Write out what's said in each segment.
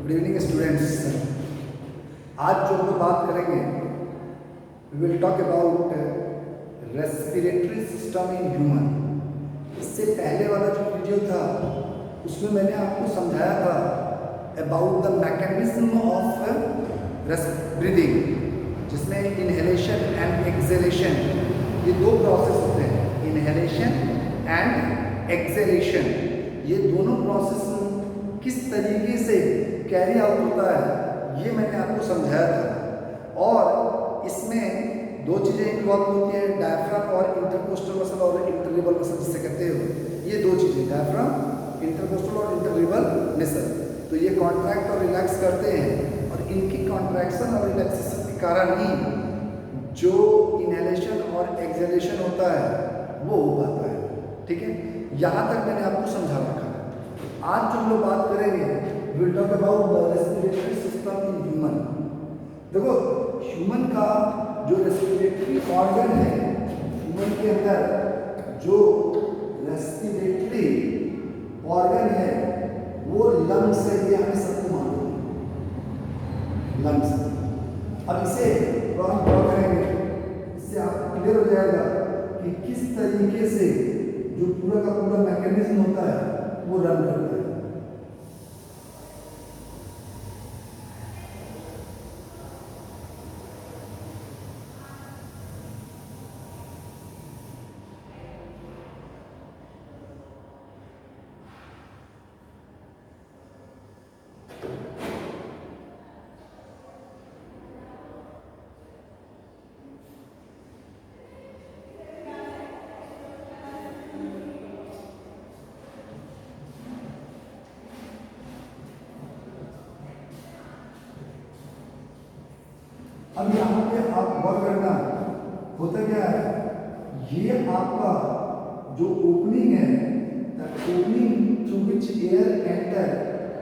Good evening students. आज जो हम लोग बात करेंगे we will talk about respiratory system in human. इससे पहले वाला जो वीडियो था उसमें मैंने आपको समझाया था about the mechanism of breathing, जिसमें इनहेलेशन एंड एक्सेलेशन ये दो प्रोसेस होते हैं। इनहेलेशन एंड एक्सेलेशन ये दोनों प्रोसेस किस तरीके से कैरी आउट होता है ये मैंने आपको समझाया था। और इसमें दो चीज़ें इन्वॉल्व होती है, डायफ्राम और इंटरकोस्टल मसल और इंटरलिबल मसल जिसे कहते हो। ये दो चीज़ें डायफ्राम, इंटरकोस्टल और इंटरलिबल मसल, तो ये कॉन्ट्रैक्ट और रिलैक्स करते हैं और इनकी कॉन्ट्रैक्शन और रिलैक्सेशन के कारण ही जो इनहेलेशन और एक्सेलेशन होता है वो हो पाता है। ठीक है, यहाँ तक मैंने आपको समझा रखा है। आज जो हम लोग बात करेंगे will talk about the respiratory system in human. देखो, ह्यूमन का जो रेस्पिरेटरी ऑर्गन है, ह्यूमन के अंदर जो रेस्पिरेटरी ऑर्गन है वो लंग्स है। ये हमें सबको मालूम है, लंग्स। अब इसे हम ड्रॉ करेंगे, इससे आपको क्लियर हो जाएगा कि किस तरीके से जो पूरा का पूरा मैकेनिज्म होता है वो रन करता है। अब यहाँ पे आप गौर करना, होता क्या है, ये आपका जो ओपनिंग है, that opening through which air enter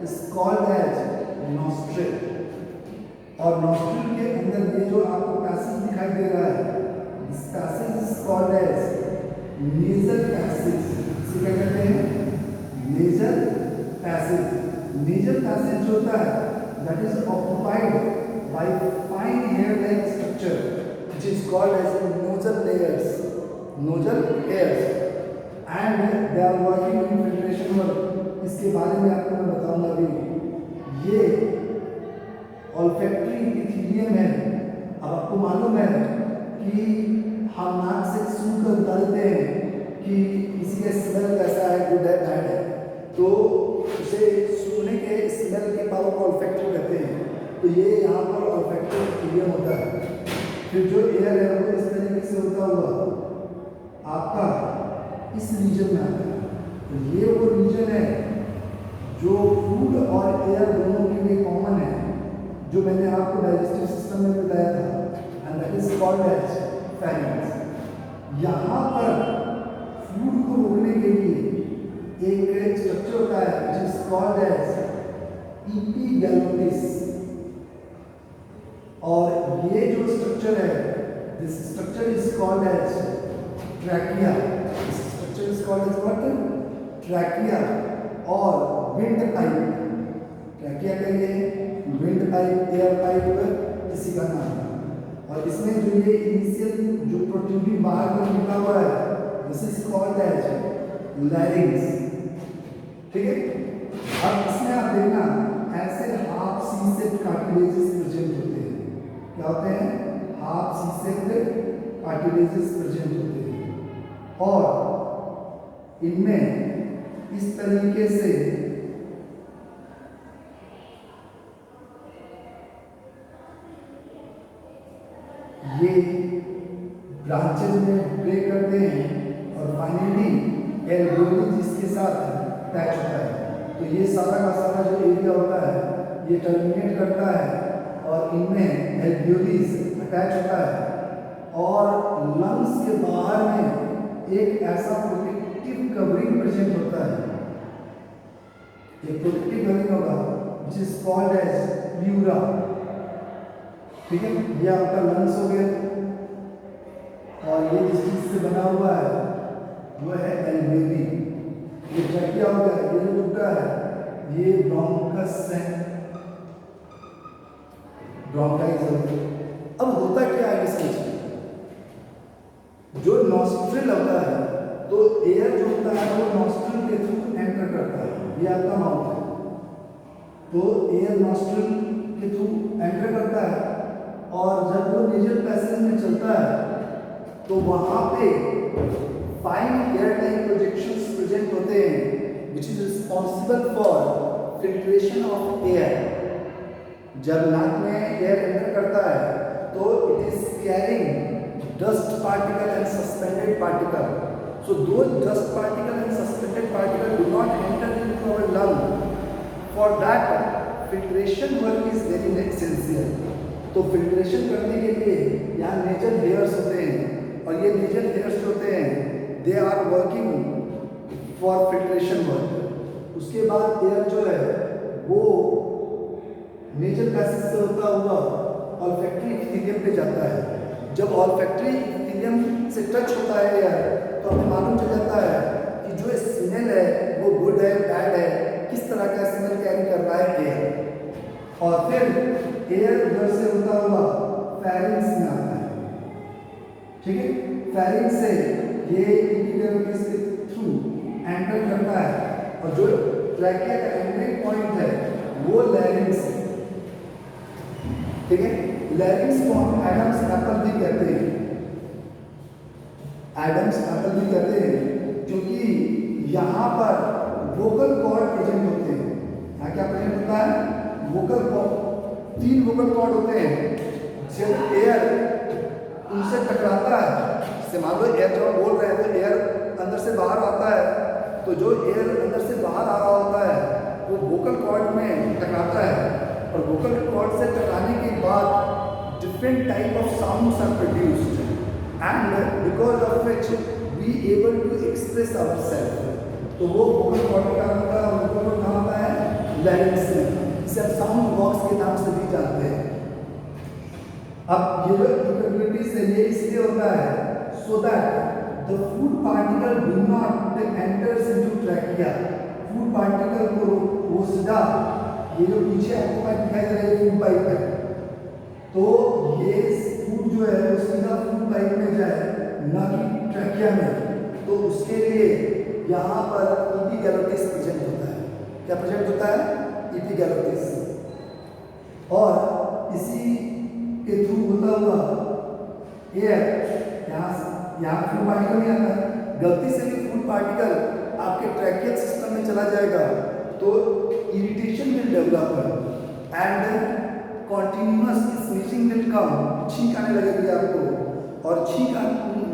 is called as nostril. और नॉस्ट्रिल के अंदर ये जो आपको पैसेज दिखाई दे रहा है, this passage is called as nasal passage. इसे क्या कहते हैं? Nasal passage. नेजल पैसेज जो होता है that is occupied by fine hair-like structure which is called as nosal layers, nosal hairs, and they are working in filtration work। इसके बारे में आपको मैं बताऊंगा अभी। ये olfactory epithelium है। अब आपको मालूम है कि हम नाक से सूंघ कर बताते हैं कि किसी का स्मेल कैसा है, गुड है, बैड है, तो उसे सूंघने के स्मेल के पावर को olfactory कहते हैं। तो ये यहाँ पर ऑल्फैक्टरी epithelium होता है। फिर जो एयर है वो इस तरीके से होता हुआ आपका इस रीजन में आता है। तो ये वो रीजन है जो फूड और एयर दोनों के लिए कॉमन है, जो मैंने आपको डाइजेस्टिव सिस्टम में बताया था, and that is called as pharynx. यहाँ पर फूड को रोकने के लिए एक स्ट्रक्चर होता है which is called as epiglottis. और ये जो स्ट्रक्चर है, this structure is called as trachea. This structure is called as what? Trachea और विंड पाइप। ट्रैकिया का ये विंड पाइप, एयर पाइप किसी का नाम है। और इसमें जो ये इनिशियल जो प्रोट्रूडिंग बाहर को निकला हुआ है, this is called as larynx. ठीक है, अब इसमें आप देखना ऐसे हाफ सी-शेप्ड कार्टिलेजेस प्रेजेंट होते हैं। क्या होते हैं? हाफ सी-शेप्ड कार्टिलेजेस प्रेजेंट होते हैं और इनमें इस तरीके से ये ब्रांचेज में ब्रेक करते हैं और फाइनली एल्वियोली जिसके साथ अटैच होता है। तो ये सारा का सारा जो एरिया होता है ये टर्मिनेट करता है और इनमें एल्वियोलीज अटैच होता है और लंग्स के बाहर में एक ऐसा प्रोटेक्टिव कवरिंग प्रेजेंट होता है। एक प्रोटेक्टिव कवरिंग होगा which is called as pleura. ठीक है, ये आपका लंग्स हो गया और ये जिस चीज से बना हुआ है वो है एल्वियोली। ये ट्रैकिया हो गया, ये जो टुकड़ा है ये ब्रोंकस है। करोगे। अब होता क्या है इसमें, जो नॉस्ट्रिल होता है तो एयर जो होता है वो नॉस्ट्रिल के थ्रू एंटर करता है, ये आपका माउथ है, तो एयर नॉस्ट्रिल के थ्रू एंटर करता है और जब वो नेजल पैसेज में चलता है तो वहां पे fine air type projections present होते हैं which is responsible for filtration of air. जब नाक में एयर एंटर करता है तो it is carrying dust particle and suspended particle. So those dust particle and suspended particle do not enter into our lung. For that, filtration work is very essential. तो filtration करने के लिए यहाँ nasal hairs होते हैं और ये nasal hairs होते हैं, they are working for filtration work. उसके बाद air जो है वो nasal passage से होता हुआ olfactory epithelium पे जाता है। जब ऑल्फैक्टरी इपीथेलियम से टच होता है एयर तो हमें मालूम चल जाता है कि जो स्मेल है वो गुड है बैड है, किस तरह का स्मेल कैरी कर रहा है एयर। और फिर एयर उधर से होता हुआ फेरिंग्स में आता है, ठीक है, फेरिंग्स से ये एपिडर्मिस के थ्रू एंटर करता है और जो ट्रैकिया का एंट्री पॉइंट है वो लैरिंग्स है, ठीक है। लैरिंग्स को हम एडम्स एप्पल भी कहते हैं, एडम्स एप्पल भी कहते हैं क्योंकि यहाँ पर वोकल कॉर्ड प्रेजेंट होते हैं। यहाँ क्या प्रेजेंट होता है, वोकल कॉर्ड, 3 वोकल कॉर्ड होते हैं। जब एयर उनसे टकराता है, से मान लो एयर जब बोल रहे हैं तो एयर अंदर से बाहर आता है, तो जो एयर अंदर से बाहर आ रहा होता है वो वोकल कॉर्ड में टकराता है और वोकल कॉर्ड से टकराने के बाद different type of sounds are produced and because of which we able to express ourselves. तो वो vocal cord का होता है, vocal cord कहाँ होता है, larynx में, इसे साउंड बॉक्स के नाम से भी जानते हैं। अब ये जो capabilities है ये इसलिए होता है so that the food particle do not enters into trachea. food particle को वो सीधा ये जो पीछे आपको पाइप दिखाई दे रहा है फूड पाइप है, तो ये फूड जो है वो सीधा फूड पाइप में जाए ना कि ट्रैकिया में। तो उसके लिए यहाँ पर एपिगैलोटिस प्रेजेंट होता है। क्या प्रेजेंट होता है, एपिगैलोटिस, और इसी के थ्रू होता हुआ एयर यहाँ फूड पार्टिकल नहीं आता है, गलती से भी फूड पार्टिकल आपके ट्रैकियल सिस्टम में चला जाएगा तो irritation will develop and continuous sneezing will come, छींक आने लगेगी आपको और छींक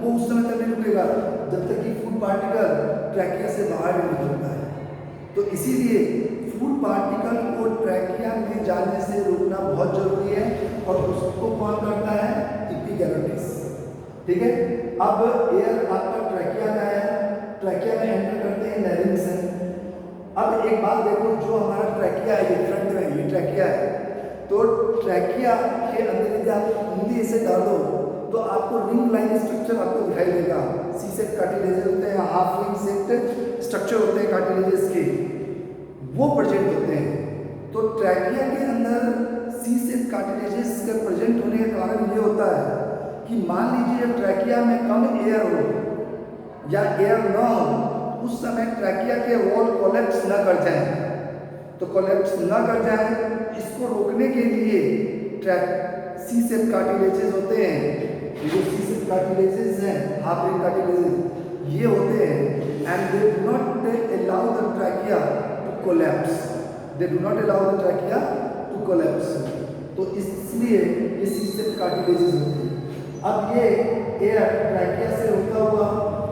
वो उस समय तक नहीं रुकेगा जब तक कि फूड पार्टिकल ट्रैकिया से बाहर नहीं निकलता है। तो इसीलिए फूड पार्टिकल को ट्रैकिया में जाने से रोकना बहुत जरूरी है और उसको कौन करता है, एपिगैलोटिस, ठीक है। अब एयर आपका ट्रैकिया में है, ट्रैकिया में एंटर करते हैं लैरिंग्स है। अब एक बात देखो, जो हमारा ट्रैकिया है ये फ्रंट में ये ट्रैकिया है, तो ट्रैकिया के अंदर यदि आप उंगली ऐसे डाल दो तो आपको रिंग लाइन स्ट्रक्चर आपको दिखाई देगा। सी सेट कार्टिलेजेस होते हैं, हाफ रिंग सेट स्ट्रक्चर होते हैं कार्टिलेजेस के, वो प्रेजेंट होते हैं। तो ट्रैकिया के अंदर सी सेट कार्टिलेजेस के प्रेजेंट होने का कारण ये होता है कि मान लीजिए जब ट्रैकिया में कम एयर हो या एयर न हो, उस समय ट्रैकिया के वॉल कोलैप्स न कर जाए, तो कोलैप्स न कर जाए इसको रोकने के लिए सी सेट कार्टिलेजेस होते हैं, ये जो सी सेट कार्टिलेजेस हैं, हाफ रिंग कार्टिलेजेस ये होते हैं and they do not allow the trachea to collapse, they do not allow the trachea to collapse. तो इसलिए ये सी सेट कार्टिलेजेस होते हैं। अब ये एयर ट्रैकिया से होता हुआ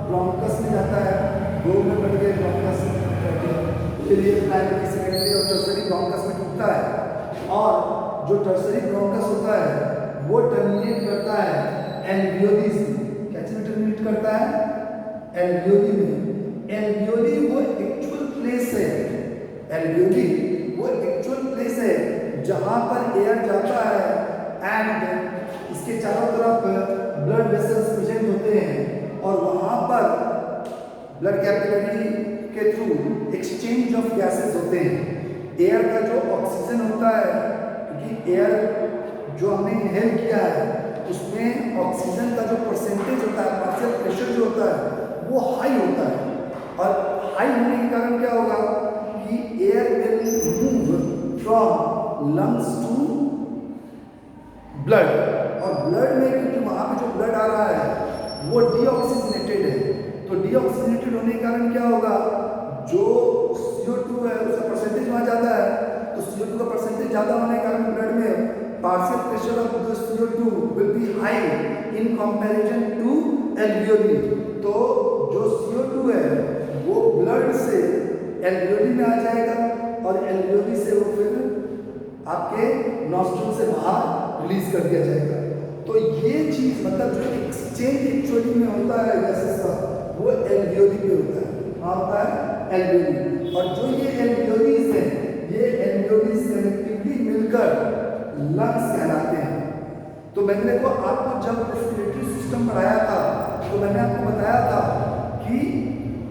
ब्रोंकस में जाता है, दो में बढ़ गए ब्रोंकस, फिर ये प्राइमरी सेकेंडरी और टर्सरी ब्रोंकस में टूटता है और जो टर्सरी ब्रोंकस होता है वो टर्मिनेट करता है एल्वियोली से। कैसे में टर्मिनेट करता है, एल्वियोली में। एल्वियोली वो एक्चुअल प्लेस है, एल्वियोली वो एक्चुअल प्लेस है जहाँ पर एयर जाता है एंड इसके चारों तरफ ब्लड वेसल्स प्रेजेंट होते हैं और वहाँ पर ब्लड कैपिलरी के थ्रू एक्सचेंज ऑफ गैसेस होते हैं। एयर का जो ऑक्सीजन होता है, क्योंकि एयर जो हमने इनहेल किया है उसमें ऑक्सीजन का जो परसेंटेज होता है, पार्शियल प्रेशर जो होता है वो हाई होता है, और हाई होने के कारण क्या होगा कि air will move from lungs to blood, और ब्लड में क्योंकि वहाँ पे जो ब्लड आ रहा है वो डीऑक्सीजनेटेड है, तो डीऑक्सीजनेटेड होने के कारण क्या होगा, जो CO2 है उसका परसेंटेज वहाँ ज़्यादा है, तो CO2 का परसेंटेज ज़्यादा होने के कारण ब्लड में partial pressure of the CO2 will be high in comparison to alveoli. तो जो CO2 है वो ब्लड से एल्वियोली में आ जाएगा, और एल्वियोली से वो फिर आपके नॉस्ट्रल से बाहर रिलीज कर दिया जाएगा। तो ये चीज़ मतलब जो एक्सचेंज एक्चुअली में होता है गैसेस का वो एल्वियोली पे होता है, कहाँ होता है एल्वियोली, और जो ये एल्वियोलीज है ये एल्वियोलीज कलेक्टिवली मिलकर लंग्स कहलाते हैं। तो मैंने को आपको जब रेस्पिरेटरी सिस्टम पढ़ाया था तो मैंने आपको बताया था कि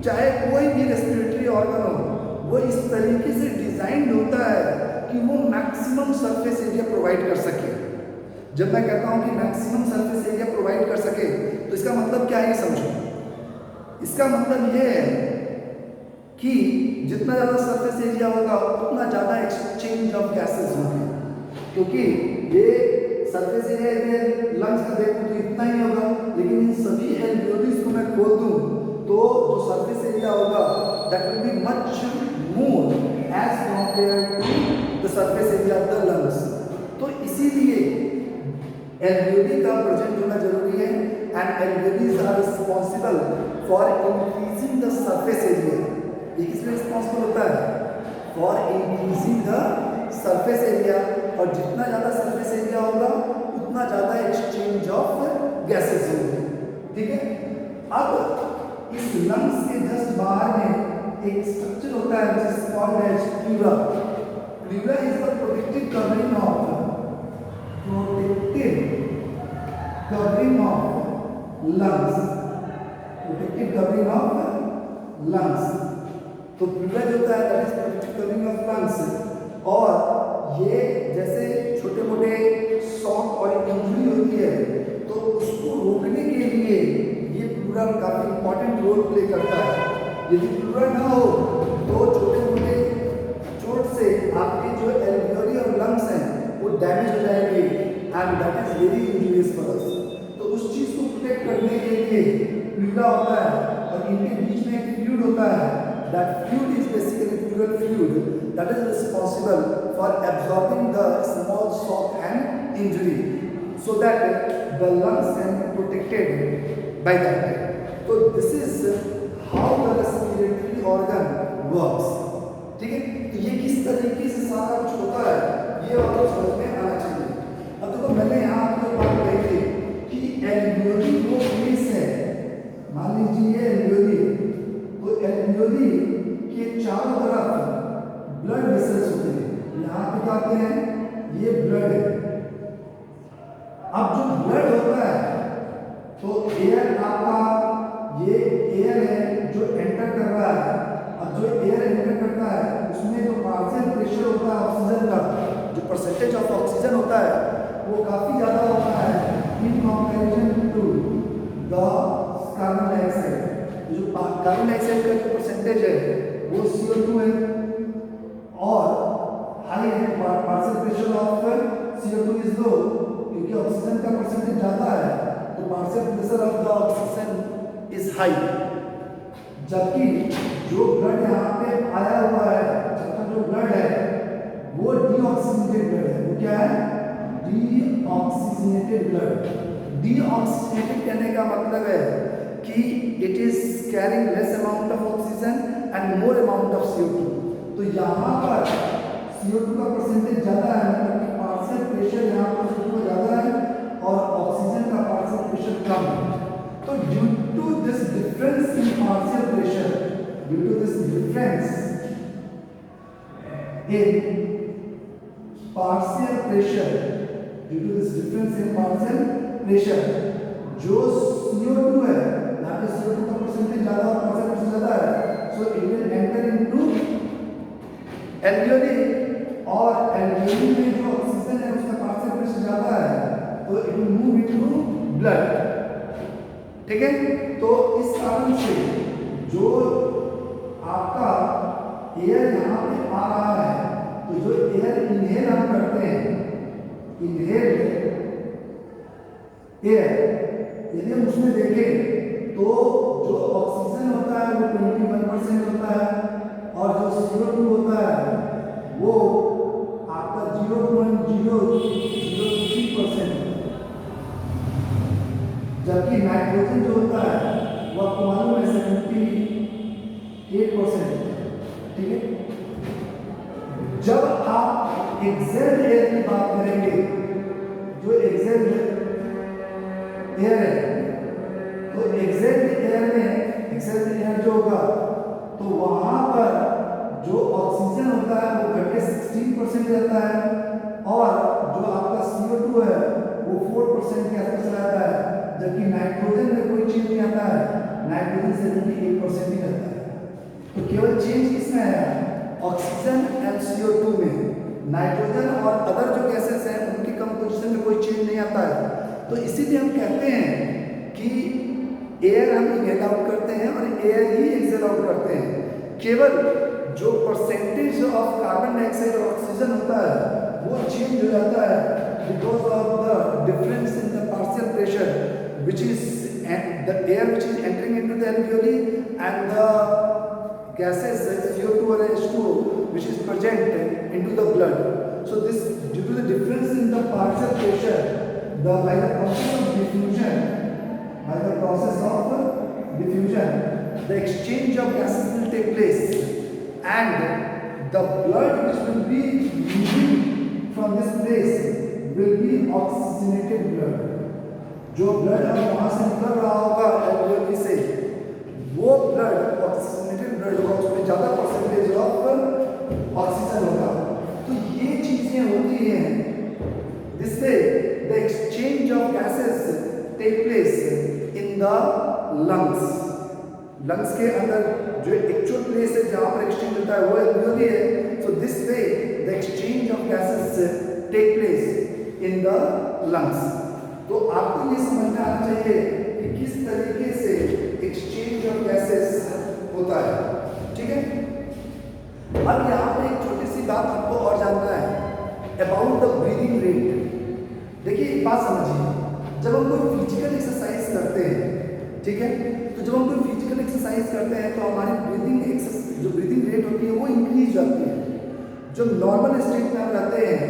चाहे कोई भी रेस्पिरेटरी ऑर्गन हो वो इस तरीके से डिजाइंड होता है कि वो मैक्सिमम सरफेस एरिया प्रोवाइड कर सके। जब मैं कहता हूँ कि मैक्सिमम सरफेस एरिया प्रोवाइड कर सके तो इसका मतलब क्या है समझो। इसका मतलब ये है कि जितना ज़्यादा सरफेस एरिया होगा उतना ज़्यादा एक्सचेंज ऑफ गैसेस होंगे, क्योंकि ये सरफेस एरिया लंग्स का देखूँ तो इतना ही होगा, लेकिन इन सभी एल्वियोलीज को मैं खोल दूँ तो जो सरफेस एरिया होगा that will be much more as compared to the surface area of the lungs. तो इसीलिए एल्वियोली का प्रेजेंट होना जरूरी है, and alveolis are responsible for increasing the surface area. ये किसमें रिस्पॉन्सिबल होता है, for increasing the surface area, और जितना ज़्यादा सरफेस एरिया होगा उतना ज़्यादा एक्सचेंज ऑफ गैसेस होंगे। ठीक है, अब इस लंग्स के जस्ट बाहर में एक स्ट्रक्चर होता है जिस called as pleura. Pleura is the protective covering of lungs, protective covering of lungs. तो प्लूरा जो होता है that is protective covering of lungs, और ये जैसे छोटे मोटे शॉक और इंजरी होती है तो उसको रोकने के लिए ये प्लूरा काफी इंपॉर्टेंट रोल प्ले करता है। यदि प्लूरा ना हो तो छोटे मोटे चोट से आपके जो एल्वियोली और लंग्स हैं वो डैमेज हो जाएंगे, and that is very injurious for us. तो उस चीज को प्रोटेक्ट करने के लिए प्लूरा होता है, और इनके बीच में एक फ्लूइड होता है, that fluid is basically pleural fluid that is responsible for absorbing the small shock and injury so that the lungs can be protected by that. So this is how the respiratory organ works. ठीक है, तो ये किस तरीके से सारा कुछ होता है ये आपको समझ में आना चाहिए। अब देखो मैंने यहाँ आपको एक बात कही थी कि एल्वियोली वो प्लेस है, मान लीजिए ये एल्वियोली, तो एल्वियोली के चारों तरफ ब्लड वेसल्स होते हैं। यहाँ पे क्या होते हैं, ये ब्लड है। अब जो ब्लड होता है तो एयर आपका ये एयर है जो एंटर कर रहा है। अब जो एयर एंटर करता है उसमें जो पार्शियल प्रेशर होता है ऑक्सीजन का, जो परसेंटेज ऑफ ऑक्सीजन होता है वो काफी ज्यादा होता है in comparison to the carbon dioxide. जो कार्बन डाइऑक्साइड का जो परसेंटेज है वो CO2 है, और हाई है partial pressure of CO2 is low, क्योंकि ऑक्सीजन का परसेंटेज ज़्यादा है तो partial pressure of the oxygen is high. जबकि जो ब्लड यहाँ पे आया हुआ है, जबकि जो ब्लड है वो डीऑक्सीजनेटेड ब्लड है। वो क्या है, डीऑक्सीजनेटेड ब्लड। डीऑक्सीजनेटेड कहने का मतलब है कि it is carrying less amount of oxygen and more amount of CO2। तो यहाँ पर CO2 का परसेंटेज ज़्यादा है, मतलब कि पार्शियल प्रेशर यहाँ पर CO2 ज़्यादा है और ऑक्सीजन का पार्शियल प्रेशर कम है। तो due to this difference in partial pressure, due to this difference in partial pressure, due to this difference in partial pressure, जो CO2 है यहाँ पे CO2 का परसेंटेज ज़्यादा और पार्शियल प्रेशर ज़्यादा है, so it will enter into alveoli, और एल्वियोली में जो ऑक्सीजन है उसका पार्शियल प्रेशर ज़्यादा है तो it will move into blood. ठीक है, तो इस कारण से जो आपका एयर यहाँ पे आ रहा है तो जो एयर इनहेल हम करते हैं, इनहेल एयर, यदि हम उसमें देखें तो जो ऑक्सीजन होता है वो 21% होता है और जो CO2 होता है वो आपका 0.003%, जबकि नाइट्रोजन जो होता है वो आपको मालूम है 78%। ठीक है, जब आप एक्सेल्ड एयर की बात करेंगे, जो एक्सेल्ड एयर है तो एक्सेल्ड एयर जो होगा तो वहां पर जो ऑक्सीजन होता है वो घटके 16% रहता है और जो आपका CO2 है वो 4% के आसपास रहता है, जबकि नाइट्रोजन में कोई चेंज नहीं आता है, नाइट्रोजन 78% ही रहता है। तो केवल चेंज किसमें आया? ऑक्सीजन एंड CO2 में। नाइट्रोजन और अदर जो गैसेस हैं उनकी कंपोजिशन में कोई चेंज नहीं आता है। तो इसीलिए हम कहते हैं कि एयर हम इनहेल आउट करते हैं और एयर ही एक्सहेल आउट करते हैं। केवल जो परसेंटेज ऑफ कार्बन डाइऑक्साइड और ऑक्सीजन होता है वो चेंज हो जाता है because of the difference in the partial pressure which is the air which is entering into the alveoli and the gases CO2 or H2O which is present into the blood. So this due to the difference in the partial pressure, by the process of diffusion, the exchange of gases will take place and the blood which will be moving from this place will be oxygenated blood. जो blood अब वहाँ से निकल रहा होगा alveoli से, वो blood oxygenated blood होगा, उसमें ज़्यादा परसेंटेज ऑफ ऑक्सीजन होगा। तो ये चीज़ें होती हैं जिससे the exchange of gases take place in the lungs. Lungs के अंदर जो एक्चुअल प्लेस है जहाँ पर एक्सचेंज होता है वो एल्वियोली है। So this way the exchange of gases take place in the lungs. तो आपको ये समझना आना चाहिए कि किस तरीके से एक्सचेंज ऑफ गैसेस होता है। ठीक है, अब यहाँ पर एक छोटी सी बात आपको और जानना है अबाउट द ब्रीदिंग रेट। देखिए एक बात समझिए, जब हम कोई फिजिकल एक्सरसाइज करते हैं, ठीक है, तो जब हम कोई फिजिकल एक्सरसाइज करते हैं तो हमारी जो ब्रीदिंग रेट होती है वो इंक्रीज जाती है। जो नॉर्मल स्टेट में हम रहते हैं,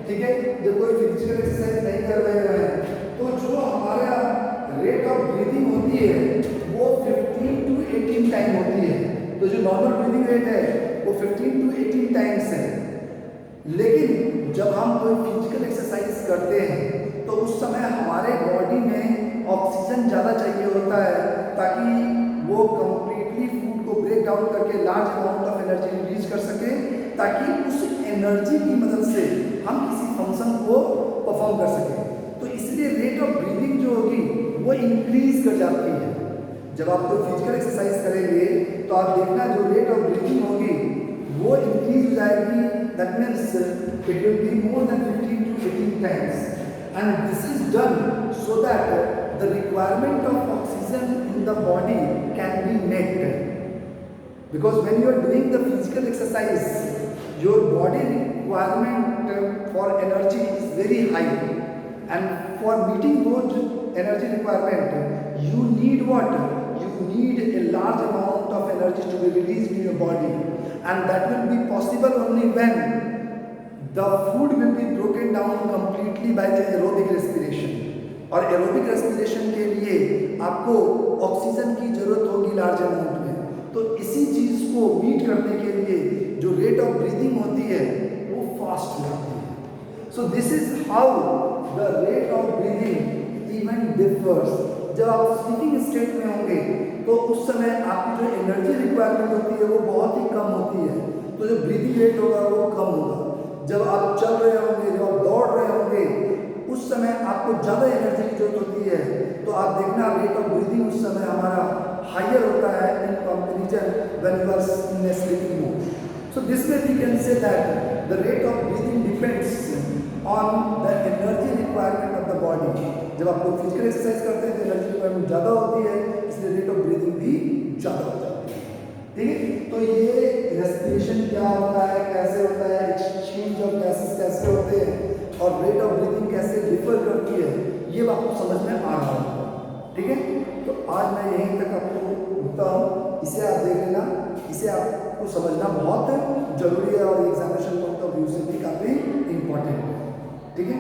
ठीक है, जब कोई फिजिकल एक्सरसाइज नहीं कर रहे हैं तो जो हमारा रेट ऑफ ब्रीदिंग होती है वो 15 to 18 टाइम होती है। तो जो नॉर्मल ब्रीदिंग रेट है वो 15 to 18 टाइम्स है। लेकिन जब हम कोई फिजिकल एक्सरसाइज करते हैं तो उस समय हमारे बॉडी में ऑक्सीजन ज़्यादा चाहिए होता है ताकि वो कंप्लीटली फूड को ब्रेक डाउन करके large amount of energy release कर सके, ताकि उस एनर्जी की मदद से हम किसी फंक्शन को परफॉर्म कर सकें। तो इसलिए रेट ऑफ ब्रीदिंग जो होगी वो इंक्रीज कर जाती है। जब आप कोई फिजिकल एक्सरसाइज करेंगे तो आप देखना जो रेट ऑफ ब्रीदिंग होगी वो इंक्रीज हो जाएगी। That means it will be more than 15 to 18 times and this is done so that the requirement of oxygen in the body can be met. Because when you are doing the physical exercise, your body requirement for energy is very high, and for meeting those energy requirement, you need what? You need a large amount of energy to be released in your body, and that will be possible only when the food will be broken down completely by the aerobic respiration. और aerobic respiration के लिए आपको oxygen की जरूरत होगी large amount में। तो इसी चीज को मीट करने के लिए जो रेट ऑफ ब्रीदिंग होती है वो फास्ट हो जाती है। So this is how the rate of breathing even differs. जब आप स्लीपिंग स्टेट में होंगे तो उस समय आपकी जो एनर्जी रिक्वायरमेंट होती है वो बहुत ही कम होती है, तो जो ब्रीदिंग रेट होगा वो कम होगा। जब आप चल रहे होंगे, जब आप दौड़ रहे होंगे, उस समय आपको ज़्यादा एनर्जी की जरूरत होती है, तो आप देखना रेट ऑफ ब्रीदिंग उस समय हमारा हायर होता है in comparison when you are in sleeping mode. So this way we can say that the rate of breathing depends on the energy requirement of the body. जब आप लोग physical exercise करते हैं तो एनर्जी रिक्वायरमेंट ज़्यादा होती है, इसलिए रेट ऑफ ब्रीदिंग भी ज़्यादा हो जाती है। ठीक है, तो ये रेस्पिरेशन क्या होता है, कैसे होता है, एक्सचेंज ऑफ गैसेस कैसे होते हैं और रेट ऑफ ब्रीदिंग कैसे डिफर करती है, ये आपको समझ में आ रहा होगा। ठीक है, तो आज मैं यहीं तक आपको रुकता हूँ, इसे आप देख लेना, इसे आपको समझना बहुत जरूरी है और एग्जामिनेशन पॉइंट ऑफ व्यू से भी काफ़ी इम्पोर्टेंट है। ठीक है।